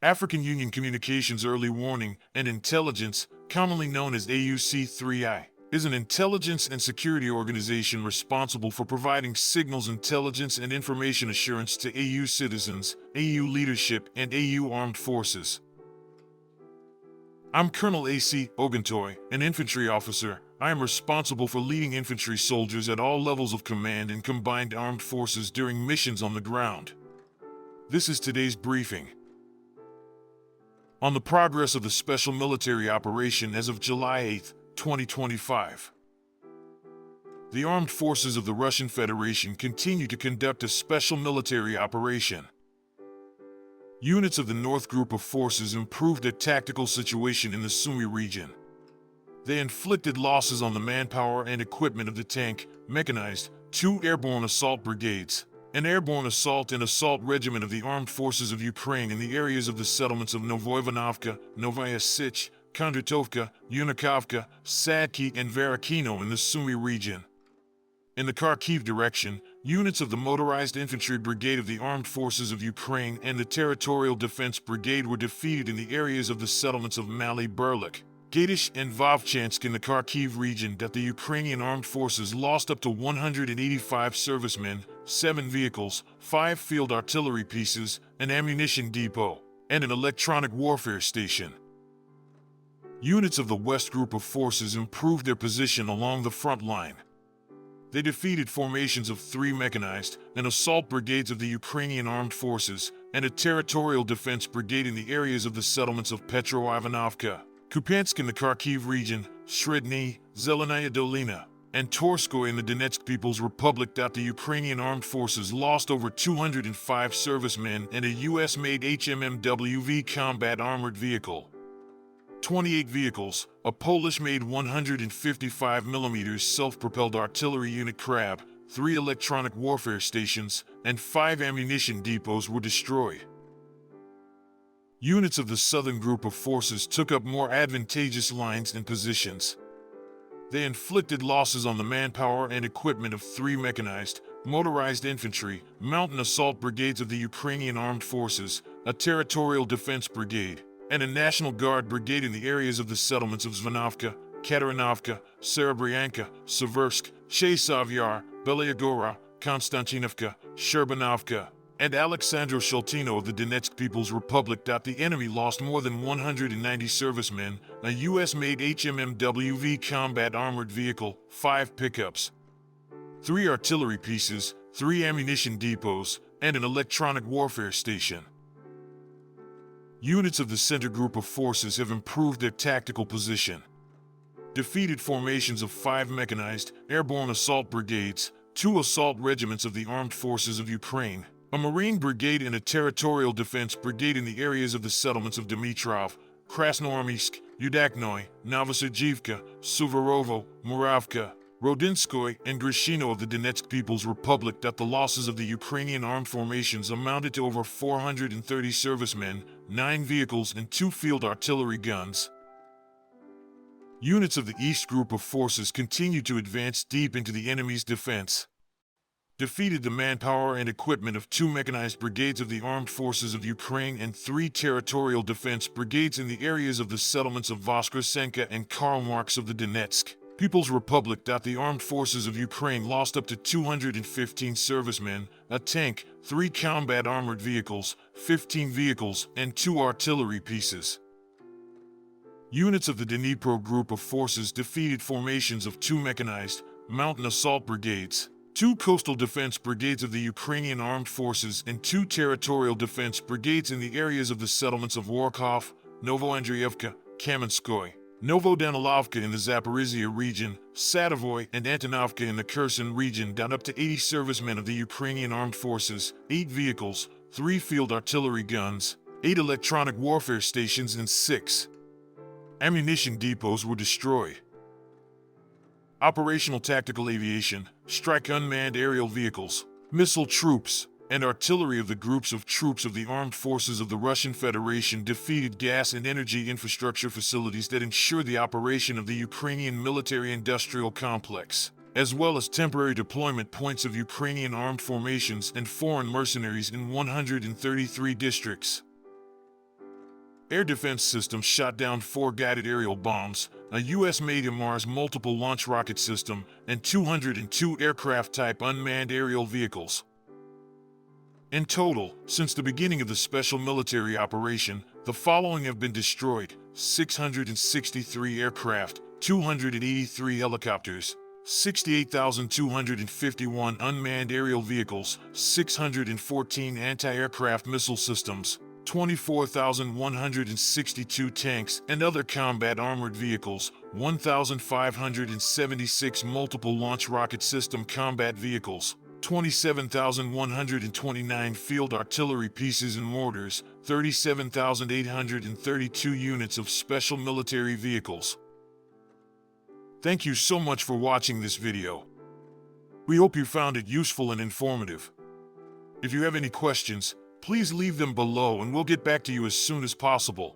African Union Communications Early Warning and Intelligence, commonly known as AUC3I, is an intelligence and security organization responsible for providing signals intelligence and information assurance to AU citizens, AU leadership, and AU armed forces. I'm Colonel A.C. Oguntoy, an infantry officer. I am responsible for leading infantry soldiers at all levels of command in combined armed forces during missions on the ground. This is today's briefing. On the progress of the special military operation as of July 8, 2025. The armed forces of the Russian Federation continue to conduct a special military operation. Units of the North Group of Forces improved their tactical situation in the Sumy region. They inflicted losses on the manpower and equipment of the tank, mechanized, 2 airborne assault brigades, an airborne assault and assault regiment of the armed forces of Ukraine in the areas of the settlements of Novoivanovka, Novoivanovka, Kondratovka, Unikovka, Sadki, and Varakino in the Sumy region. In the Kharkiv direction, units of the Motorized Infantry Brigade of the Armed Forces of Ukraine and the Territorial Defense Brigade were defeated in the areas of the settlements of Mali Berlik, Gatishche, and Vovchansk in the Kharkiv region. That the Ukrainian armed forces lost up to 185 servicemen, 7 vehicles, 5 field artillery pieces, an ammunition depot, and an electronic warfare station. Units of the West Group of Forces improved their position along the front line. They defeated formations of 3 mechanized and assault brigades of the Ukrainian armed forces and a territorial defense brigade in the areas of the settlements of Petroivanovka, Kupiansk in the Kharkiv region, Shredny, Zelenaya Dolina, and Torskoy in the Donetsk People's Republic. The Ukrainian armed forces lost over 205 servicemen and a US-made HMMWV combat armored vehicle, 28 vehicles, a Polish-made 155mm self-propelled artillery unit Crab, 3 electronic warfare stations, and 5 ammunition depots were destroyed. Units of the Southern Group of Forces took up more advantageous lines and positions. They inflicted losses on the manpower and equipment of 3 mechanized, motorized infantry, mountain assault brigades of the Ukrainian armed forces, a territorial defense brigade, and a National Guard brigade in the areas of the settlements of Zvanovka, Katerinovka, Serebryanka, Seversk, Chesov-Yar, Belyagora, Konstantinovka, Sherbanovka, and Alexandro Shultino of the Donetsk People's Republic. The enemy lost more than 190 servicemen, a US-made HMMWV combat armored vehicle, 5 pickups, 3 artillery pieces, 3 ammunition depots, and an electronic warfare station. Units of the Center Group of Forces have improved their tactical position. Defeated formations of 5 mechanized, airborne assault brigades, 2 assault regiments of the Armed Forces of Ukraine, a Marine brigade and a territorial defense brigade in the areas of the settlements of Dmitrov, Krasnoarmysk, Yudaknoy, Novosergivka, Suvarovo, Muravka, Rodinskoy, and Grishino of the Donetsk People's Republic. The losses of the Ukrainian armed formations amounted to over 430 servicemen, 9 vehicles, and 2 field artillery guns. Units of the East Group of Forces continued to advance deep into the enemy's defense. Defeated the manpower and equipment of 2 mechanized brigades of the Armed Forces of Ukraine and 3 territorial defense brigades in the areas of the settlements of Voskresenka and Karl Marx of the Donetsk People's Republic. The armed forces of Ukraine lost up to 215 servicemen, a tank, 3 combat armored vehicles, 15 vehicles, and 2 artillery pieces. Units of the Dnipro Group of Forces defeated formations of 2 mechanized, mountain assault brigades, 2 coastal defense brigades of the Ukrainian armed forces, and 2 territorial defense brigades in the areas of the settlements of Warkov, Novoandrievka, Kamenskoy, Novodanilovka in the Zaporizhia region, Sadavoy, and Antonovka in the Kherson region. Up to 80 servicemen of the Ukrainian armed forces, 8 vehicles, 3 field artillery guns, 8 electronic warfare stations, and 6 ammunition depots were destroyed. Operational tactical aviation, strike unmanned aerial vehicles, missile troops, and artillery of the groups of troops of the armed forces of the Russian Federation defeated gas and energy infrastructure facilities that ensure the operation of the Ukrainian military-industrial complex, as well as temporary deployment points of Ukrainian armed formations and foreign mercenaries in 133 districts. Air defense systems shot down 4 guided aerial bombs, a U.S.-made HIMARS multiple launch rocket system, and 202 aircraft-type unmanned aerial vehicles. In total, since the beginning of the special military operation, the following have been destroyed: 663 aircraft, 283 helicopters, 68,251 unmanned aerial vehicles, 614 anti-aircraft missile systems, 24,162 tanks and other combat armored vehicles, 1,576 multiple launch rocket system combat vehicles, 27,129 field artillery pieces and mortars, 37,832 units of special military vehicles. Thank you so much for watching this video. We hope you found it useful and informative. If you have any questions, please leave them below and we'll get back to you as soon as possible.